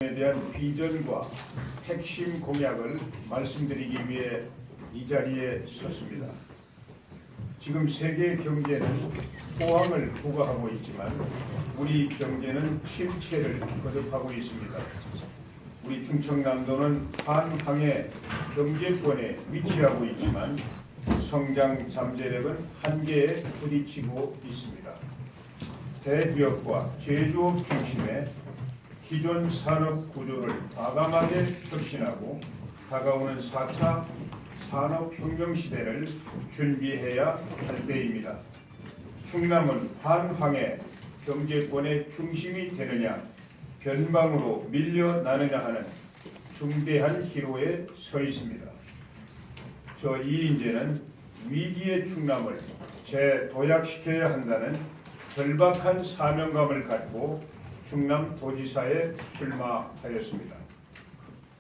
에 대한 비전과 핵심 공약을 말씀드리기 위해 이 자리에 섰습니다. 지금 세계 경제는 호황을 부과하고 있지만 우리 경제는 침체를 거듭하고 있습니다. 우리 충청남도는 한항의 경제권에 위치하고 있지만 성장 잠재력은 한계에 부딪히고 있습니다. 대기업과 제조업 중심의 기존 산업 구조를 과감하게 혁신하고 다가오는 4차 산업혁명 시대를 준비해야 할 때입니다. 충남은 한항의 경제권의 중심이 되느냐 변방으로 밀려나느냐 하는 중대한 기로에 서 있습니다. 저 이인재는 위기의 충남을 재도약시켜야 한다는 절박한 사명감을 갖고 충남도지사에 출마하였습니다.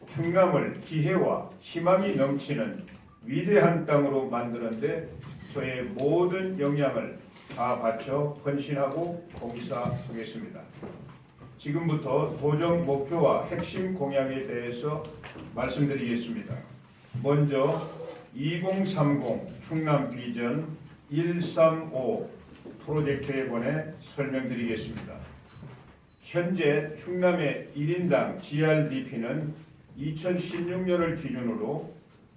충남을 기회와 희망이 넘치는 위대한 땅으로 만드는 데 저의 모든 역량을 다 바쳐 헌신하고 봉사하겠습니다. 지금부터 도정 목표와 핵심 공약에 대해서 말씀드리겠습니다. 먼저 2030 충남 비전 135 프로젝트에 관해 설명드리겠습니다. 현재 충남의 1인당 GRDP는 2016년을 기준으로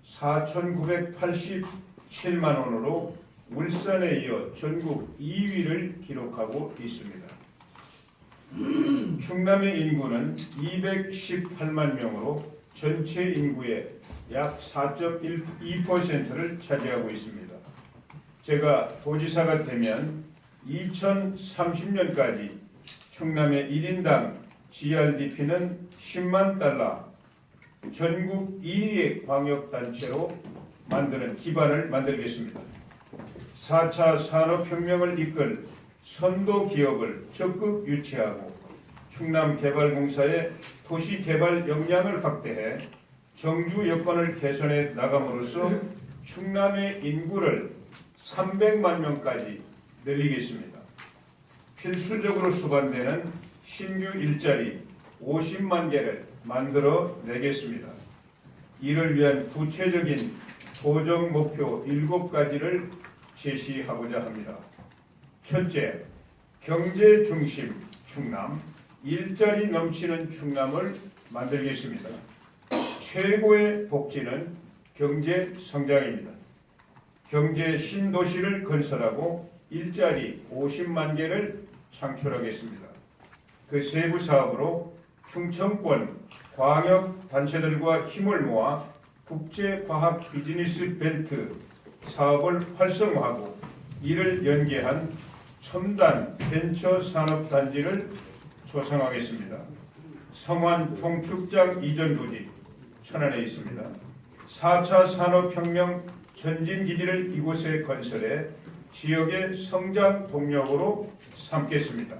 4,987만 원으로 울산에 이어 전국 2위를 기록하고 있습니다. 충남의 인구는 218만 명으로 전체 인구의 약 4.12%를 차지하고 있습니다. 제가 도지사가 되면 2030년까지 충남의 1인당 GRDP는 10만 달러, 전국 2위의 광역단체로 만드는 기반을 만들겠습니다. 4차 산업혁명을 이끌 선도 기업을 적극 유치하고 충남개발공사의 도시개발 역량을 확대해 정주 여건을 개선해 나감으로써 충남의 인구를 300만 명까지 늘리겠습니다. 필수적으로 수반되는 신규 일자리 50만 개를 만들어 내겠습니다. 이를 위한 구체적인 도정 목표 7가지를 제시하고자 합니다. 첫째, 경제 중심 충남, 일자리 넘치는 충남을 만들겠습니다. 최고의 복지는 경제 성장입니다. 경제 신도시를 건설하고 일자리 50만 개를 창출하겠습니다. 그 세부 사업으로 충청권 광역 단체들과 힘을 모아 국제과학 비즈니스 벨트 사업을 활성화하고 이를 연계한 첨단 벤처 산업 단지를 조성하겠습니다. 성완 총축장 이전 부지 천안에 있습니다. 4차 산업혁명 전진기지를 이곳에 건설해 지역의 성장 동력으로 삼겠습니다.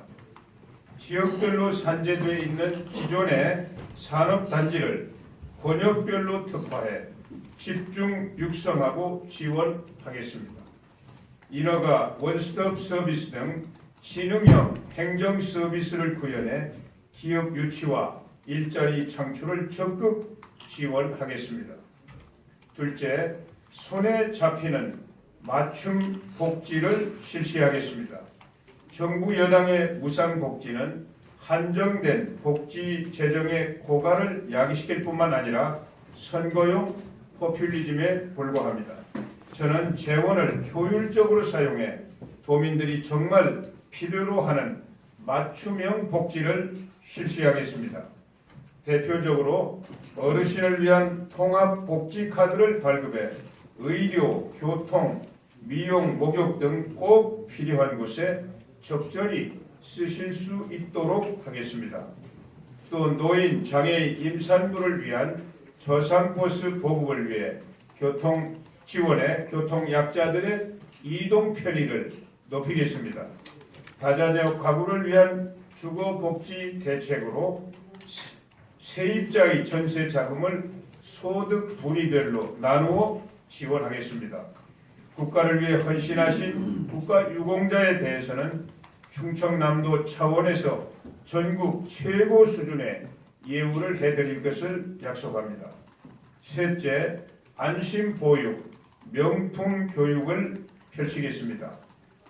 지역별로 산재되어 있는 기존의 산업단지를 권역별로 특화해 집중 육성하고 지원하겠습니다. 인허가 원스톱 서비스 등 신흥형 행정 서비스를 구현해 기업 유치와 일자리 창출을 적극 지원하겠습니다. 둘째, 손에 잡히는 맞춤 복지를 실시하겠습니다. 정부 여당의 무상복지는 한정된 복지 재정의 고갈을 야기시킬 뿐만 아니라 선거용 포퓰리즘에 불과합니다. 저는 재원을 효율적으로 사용해 도민들이 정말 필요로 하는 맞춤형 복지를 실시하겠습니다. 대표적으로 어르신을 위한 통합복지카드를 발급해 의료, 교통, 미용, 목욕 등 꼭 필요한 곳에 적절히 쓰실 수 있도록 하겠습니다. 또 노인, 장애인, 임산부를 위한 저상버스 보급을 위해 교통 지원에 교통약자들의 이동 편의를 높이겠습니다. 다자녀 가구를 위한 주거복지 대책으로 세입자의 전세 자금을 소득 분위별로 나누어 지원하겠습니다. 국가를 위해 헌신하신 국가유공자에 대해서는 충청남도 차원에서 전국 최고 수준의 예우를 해드릴 것을 약속합니다. 셋째, 안심보육, 명품교육을 펼치겠습니다.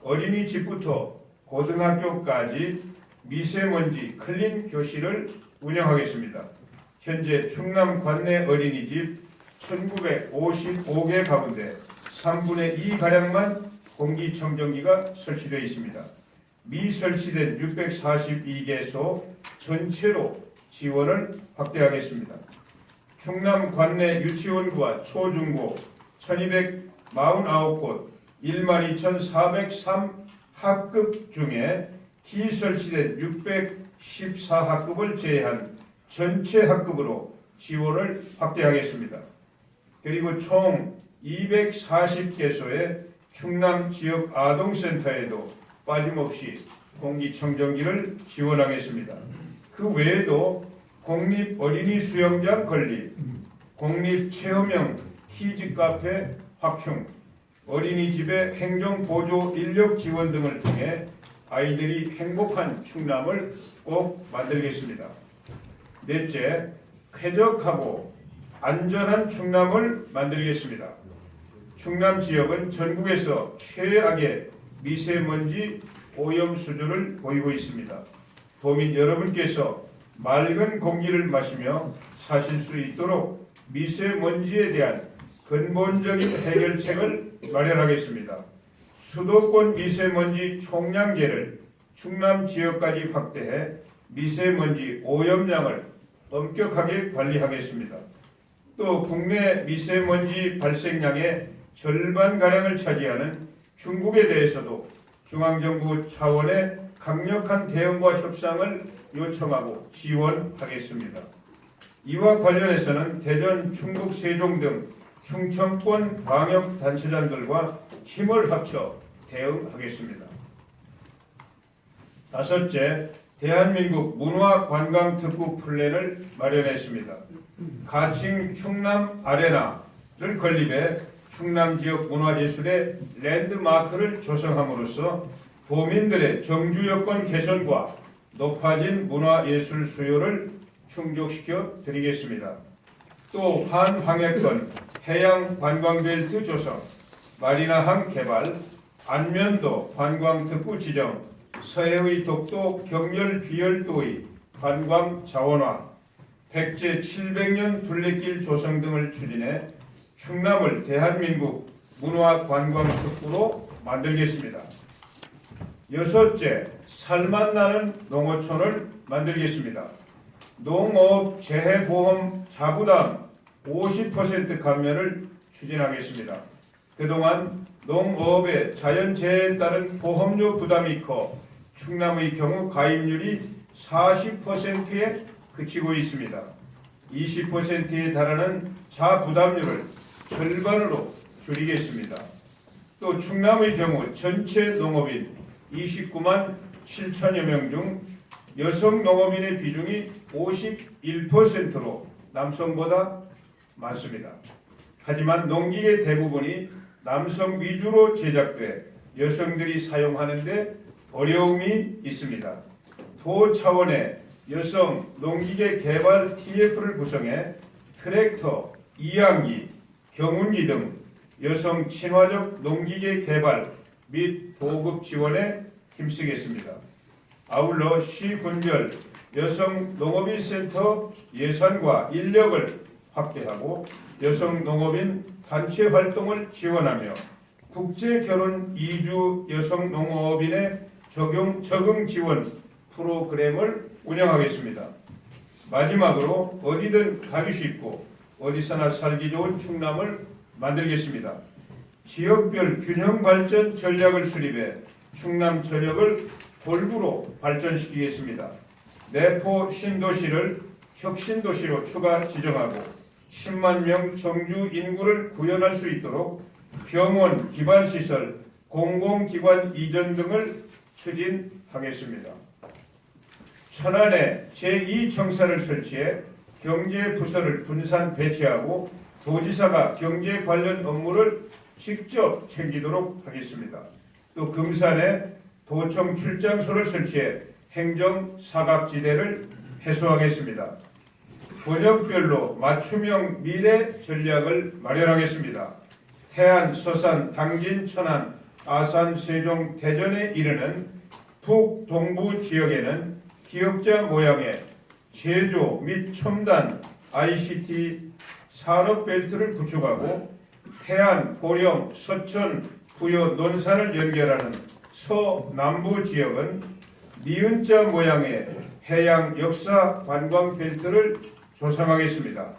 어린이집부터 고등학교까지 미세먼지 클린 교실을 운영하겠습니다. 현재 충남 관내 어린이집 1955개 가운데 3분의 2가량만 공기청정기가 설치되어 있습니다. 미설치된 642개소 전체로 지원을 확대하겠습니다. 충남 관내 유치원과 초중고 1249곳 12,403학급 중에 희설치된 614학급을 제외한 전체 학급으로 지원을 확대하겠습니다. 그리고 총 240개소의 충남 지역 아동센터에도 빠짐없이 공기청정기를 지원하겠습니다. 그 외에도 공립 어린이 수영장 건립, 공립 체험형 키즈 카페 확충, 어린이집의 행정보조 인력 지원 등을 통해 아이들이 행복한 충남을 꼭 만들겠습니다. 넷째, 쾌적하고 안전한 충남을 만들겠습니다. 충남 지역은 전국에서 최악의 미세먼지 오염 수준을 보이고 있습니다. 도민 여러분께서 맑은 공기를 마시며 사실 수 있도록 미세먼지에 대한 근본적인 해결책을 마련하겠습니다. 수도권 미세먼지 총량계를 충남 지역까지 확대해 미세먼지 오염량을 엄격하게 관리하겠습니다. 또 국내 미세먼지 발생량의 절반가량을 차지하는 중국에 대해서도 중앙정부 차원의 강력한 대응과 협상을 요청하고 지원하겠습니다. 이와 관련해서는 대전, 충북, 세종 등 충청권 광역단체장들과 힘을 합쳐 대응하겠습니다. 다섯째, 대한민국 문화관광특구 플랜을 마련했습니다. 가칭 충남 아레나를 건립해 충남 지역 문화예술의 랜드마크를 조성함으로써 도민들의 정주 여건 개선과 높아진 문화예술 수요를 충족시켜 드리겠습니다. 또 환황해권 해양 관광벨트 조성, 마리나항 개발, 안면도 관광특구 지정, 서해의 독도 경렬 비열도의 관광 자원화, 백제 700년 둘레길 조성 등을 추진해 충남을 대한민국 문화관광특구로 만들겠습니다. 여섯째, 살맛나는 농어촌을 만들겠습니다. 농업 재해보험 자부담 50% 감면을 추진하겠습니다. 그동안 농업의 자연재해에 따른 보험료 부담이 커 충남의 경우 가입률이 40%에 그치고 있습니다. 20%에 달하는 자부담률을 절반으로 줄이겠습니다. 또 충남의 경우 전체 농업인 29만 7천여 명 중 여성 농업인의 비중이 51%로 남성보다 많습니다. 하지만 농기계 대부분이 남성 위주로 제작돼 여성들이 사용하는 데 어려움이 있습니다. 도 차원의 여성 농기계 개발 TF를 구성해 트랙터, 이항기, 경운기 등 여성 친화적 농기계 개발 및 보급 지원에 힘쓰겠습니다. 아울러 시군별 여성 농업인 센터 예산과 인력을 확대하고 여성 농업인 단체 활동을 지원하며 국제 결혼 이주 여성 농업인의 적응 지원 프로그램을 운영하겠습니다. 마지막으로 어디든 가기 쉽고 어디서나 살기 좋은 충남을 만들겠습니다. 지역별 균형 발전 전략을 수립해 충남 전역을 골고루 발전시키겠습니다. 내포 신도시를 혁신도시로 추가 지정하고 10만 명 정주 인구를 구현할 수 있도록 병원, 기반시설, 공공기관 이전 등을 추진하겠습니다. 천안에 제2청사를 설치해 경제부서를 분산 배치하고 도지사가 경제 관련 업무를 직접 챙기도록 하겠습니다. 또 금산에 도청 출장소를 설치해 행정 사각지대를 해소하겠습니다. 권역별로 맞춤형 미래 전략을 마련하겠습니다. 태안, 서산, 당진, 천안, 아산, 세종, 대전에 이르는 북동부 지역에는 기역자 모양의 제조 및 첨단 ICT 산업벨트를 구축하고 태안, 고령, 서천, 부여, 논산을 연결하는 서남부 지역은 니은자 모양의 해양 역사 관광벨트를 조성하겠습니다.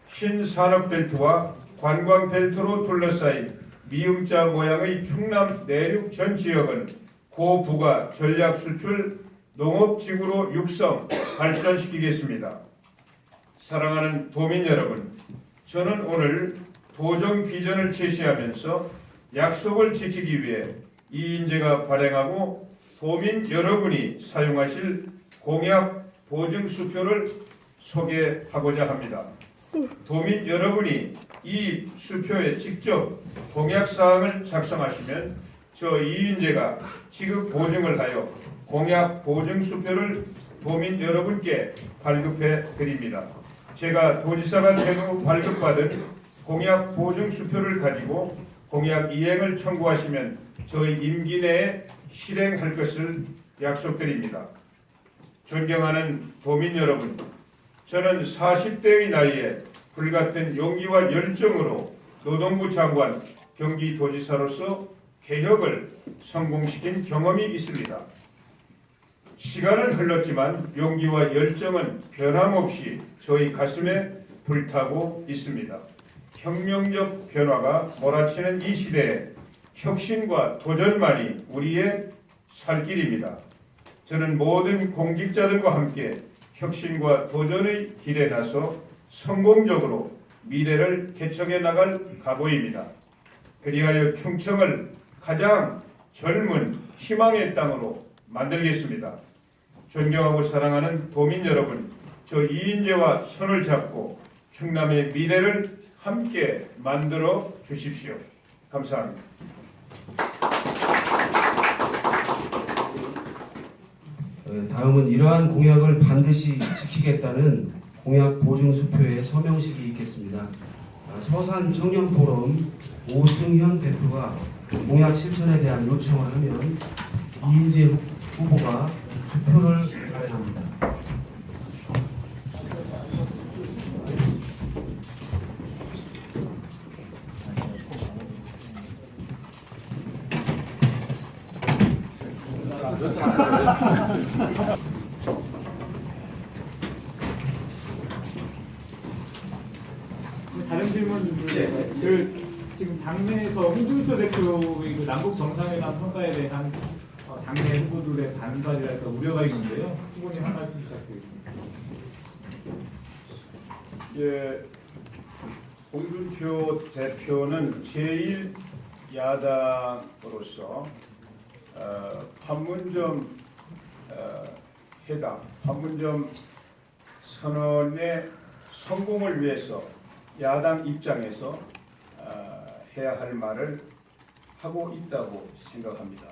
신산업벨트와 관광벨트로 둘러싸인 미음자 모양의 충남 내륙 전 지역은 고부가 전략수출 농업지구로 육성, 발전시키겠습니다. 사랑하는 도민 여러분, 저는 오늘 도정 비전을 제시하면서 약속을 지키기 위해 이인재가 발행하고 도민 여러분이 사용하실 공약 보증 수표를 소개하고자 합니다. 도민 여러분이 이 수표에 직접 공약사항을 작성하시면 저 이인재가 지급 보증을 하여 공약 보증 수표를 도민 여러분께 발급해 드립니다. 제가 도지사가 된 후 발급받은 공약 보증 수표를 가지고 공약 이행을 청구하시면 저희 임기 내에 실행할 것을 약속드립니다. 존경하는 도민 여러분, 저는 40대의 나이에 불같은 용기와 열정으로 노동부 장관, 경기도지사로서 개혁을 성공시킨 경험이 있습니다. 시간은 흘렀지만 용기와 열정은 변함없이 저희 가슴에 불타고 있습니다. 혁명적 변화가 몰아치는 이 시대에 혁신과 도전만이 우리의 살 길입니다. 저는 모든 공직자들과 함께 혁신과 도전의 길에 나서 성공적으로 미래를 개척해 나갈 각오입니다. 그리하여 충청을 가장 젊은 희망의 땅으로 만들겠습니다. 존경하고 사랑하는 도민 여러분, 저 이인재와 손을 잡고 충남의 미래를 함께 만들어 주십시오. 감사합니다. 다음은 이러한 공약을 반드시 지키겠다는 공약 보증 수표의 서명식이 있겠습니다. 서산 청년포럼 오승현 대표가 공약 실천에 대한 요청을 하면 이인재 후보가 수표를 발행합니다. 다른 질문들 지금 당내에서 홍준표 대표의 그 남북 정상회담 평가에 대한 당내 후보들의 반발이랄까 우려가 있는데요. 후보님 한 말씀 부탁드리겠습니다. 예, 홍준표 대표는 제1 야당으로서 판문점 회담, 판문점 선언의 성공을 위해서 야당 입장에서 해야 할 말을 하고 있다고 생각합니다.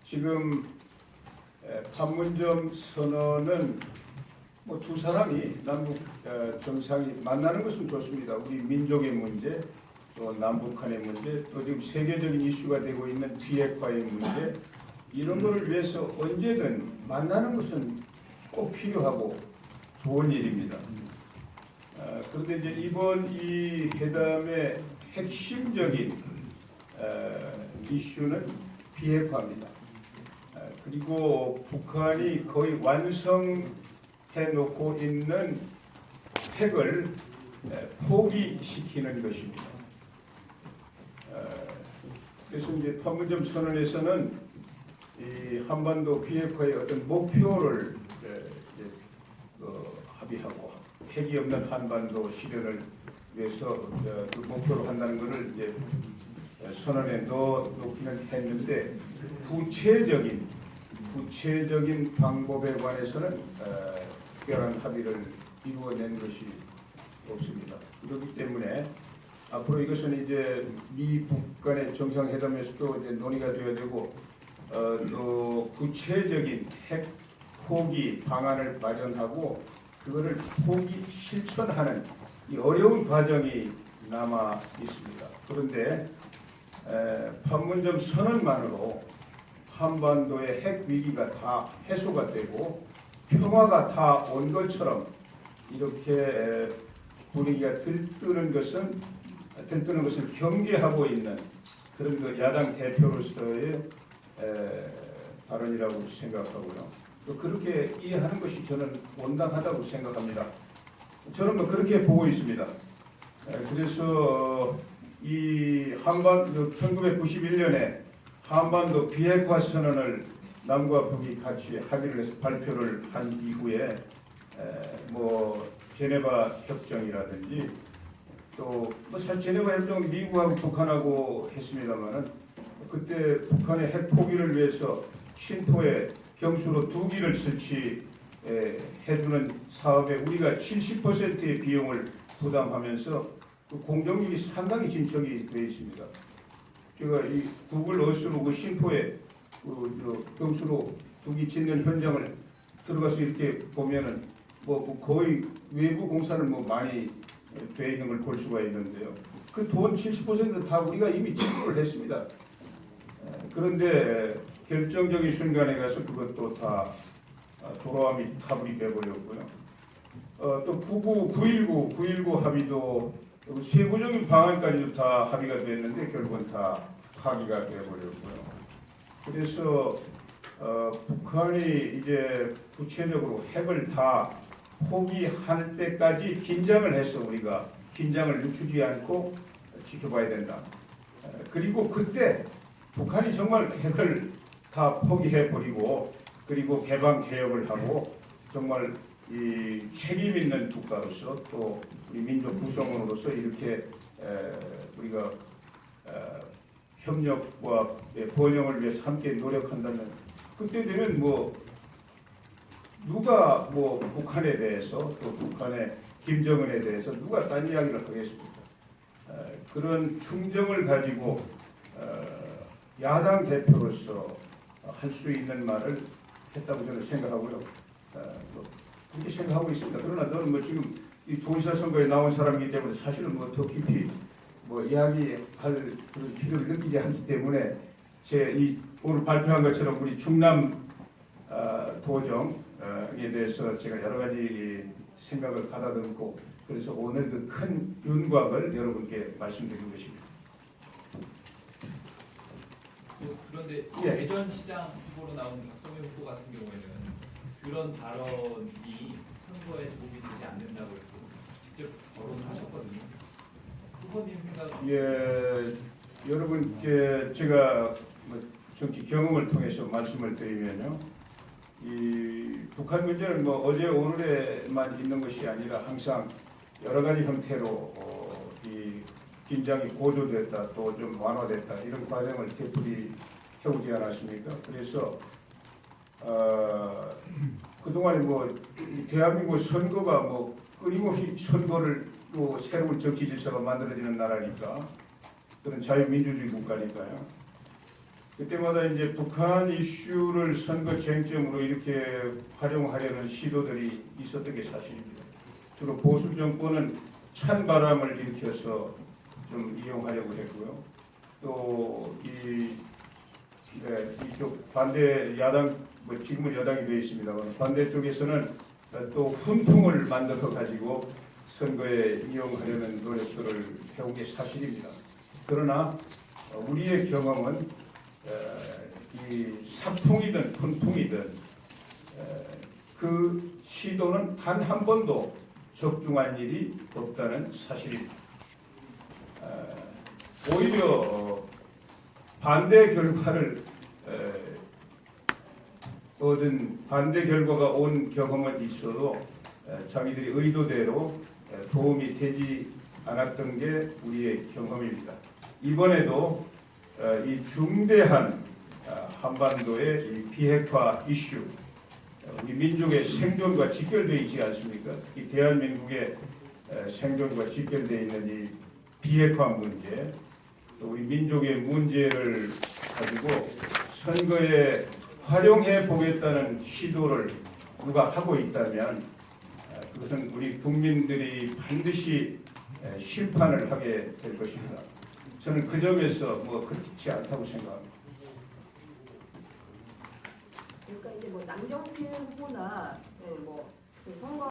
지금 판문점 선언은 뭐 두 사람이 남북 정상이 만나는 것은 좋습니다. 우리 민족의 문제, 또 남북한의 문제, 또 지금 세계적인 이슈가 되고 있는 비핵화의 문제, 이런 것을 위해서 언제든 만나는 것은 꼭 필요하고 좋은 일입니다. 그런데 이제 이번 이 회담의 핵심적인 이슈는 비핵화입니다. 그리고 북한이 거의 완성해 놓고 있는 핵을 포기시키는 것입니다. 그래서 이제 판문점 선언에서는 이 한반도 비핵화의 어떤 목표를 합의하고 핵이 없는 한반도 실현을 위해서 그 목표로 한다는 것을 이제 선언에 넣기는 했는데 구체적인 방법에 관해서는 특별한 합의를 이루어낸 것이 없습니다. 그렇기 때문에 앞으로 이것은 이제 미북 간의 정상회담에서도 이제 논의가 되어야 되고 또 구체적인 핵 포기 방안을 마련하고 그거를 포기 실천하는 이 어려운 과정이 남아 있습니다. 그런데 판문점 선언만으로 한반도의 핵 위기가 다 해소가 되고 평화가 다 온 것처럼 이렇게 분위기가 들뜨는 것을 경계하고 있는 그런 그 야당 대표로서의 발언이라고 생각하고요. 또 그렇게 이해하는 것이 저는 온당하다고 생각합니다. 저는 뭐 그렇게 보고 있습니다. 그래서 이 1991년에 한반도 비핵화 선언을 남과 북이 같이 합의를 해서 발표를 한 이후에 뭐 제네바 협정이라든지 또 뭐 사실 제네바 협정은 미국하고 북한하고 했습니다만은 그때 북한의 핵 포기를 위해서 신포에 경수로 2기를 설치해주는 사업에 우리가 70%의 비용을 부담하면서 그 공정률이 상당히 진척이 되어 있습니다. 제가 이 구글 어스로 그 신포에 경수로 2기 짓는 현장을 들어가서 이렇게 보면은 뭐 거의 외부 공사는 뭐 많이 돼 있는 걸 볼 수가 있는데요. 그 돈 70%는 다 우리가 이미 지불을 했습니다. 그런데 결정적인 순간에 가서 그것도 다 돌아옴이 타불이 돼버렸고요. 또 9.19 합의도 세부적인 방안까지도 다 합의가 됐는데 결국은 다 파기가 돼버렸고요. 그래서 북한이 이제 구체적으로 핵을 다 포기할 때까지 긴장을 해서 우리가 긴장을 늦추지 않고 지켜봐야 된다. 그리고 그때 북한이 정말 핵을 다 포기해버리고 그리고 개방 개혁을 하고 정말 이 책임 있는 국가로서 또 우리 민족 구성원으로서 이렇게 우리가 협력과 번영을 위해서 함께 노력한다면 그때 되면 뭐 누가 뭐 북한에 대해서 또 북한의 김정은에 대해서 누가 딴 이야기를 하겠습니까? 그런 충정을 가지고 야당 대표로서 할 수 있는 말을 했다고 저는 생각하고요. 그렇게 생각하고 있습니다. 그러나 저는 뭐 지금 이 도지사 선거에 나온 사람이기 때문에 사실은 뭐 더 깊이 뭐 이야기할 그런 필요를 느끼지 않기 때문에 제 이 오늘 발표한 것처럼 우리 충남 도정에 대해서 제가 여러 가지 생각을 가다듬고 그래서 오늘 그 큰 윤곽을 여러분께 말씀드린 것입니다. 그런데 예. 대전 시장 후보로 나온 박성현 후보 같은 경우에는 그런 발언이 선거에 도움이 되지 않는다고 해서 직접 거론을 하셨거든요. 후보님 생각? 예, 여러분께 제가 뭐 정치 경험을 통해서 말씀을 드리면요, 이 북한 문제는 뭐 어제 오늘에만 있는 것이 아니라 항상 여러 가지 형태로 이 긴장이 고조됐다 또 좀 완화됐다 이런 과정을 되풀이 해오지 않았습니까? 그래서 그동안에 뭐 대한민국 선거가 뭐 끊임없이 선거를 또 새로운 정치 질서가 만들어지는 나라니까 그런 자유민주주의 국가니까요. 그때마다 이제 북한 이슈를 선거 쟁점으로 이렇게 활용하려는 시도들이 있었던 게 사실입니다. 주로 보수 정권은 찬바람을 일으켜서 좀 이용하려고 했고요. 또 이쪽 반대 야당 뭐 지금은 여당이 되어 있습니다만 반대 쪽에서는 또 훈풍을 만들어 가지고 선거에 이용하려는 노력들을 해온 게 사실입니다. 그러나 우리의 경험은 이 사풍이든 훈풍이든 그 시도는 단 한 번도 적중한 일이 없다는 사실입니다. 오히려 반대 결과를 얻은 반대 결과가 온 경험은 있어도 자기들이 의도대로 도움이 되지 않았던 게 우리의 경험입니다. 이번에도 이 중대한 한반도의 이 비핵화 이슈, 우리 민족의 생존과 직결되어 있지 않습니까? 이 대한민국의 생존과 직결되어 있는 이 비핵화 문제, 또 우리 민족의 문제를 가지고 선거에 활용해 보겠다는 시도를 누가 하고 있다면 그것은 우리 국민들이 반드시 심판을 하게 될 것입니다. 저는 그 점에서 그렇지 않다고 생각합니다. 그러니까 이제 뭐 남경필 후보나 그 선거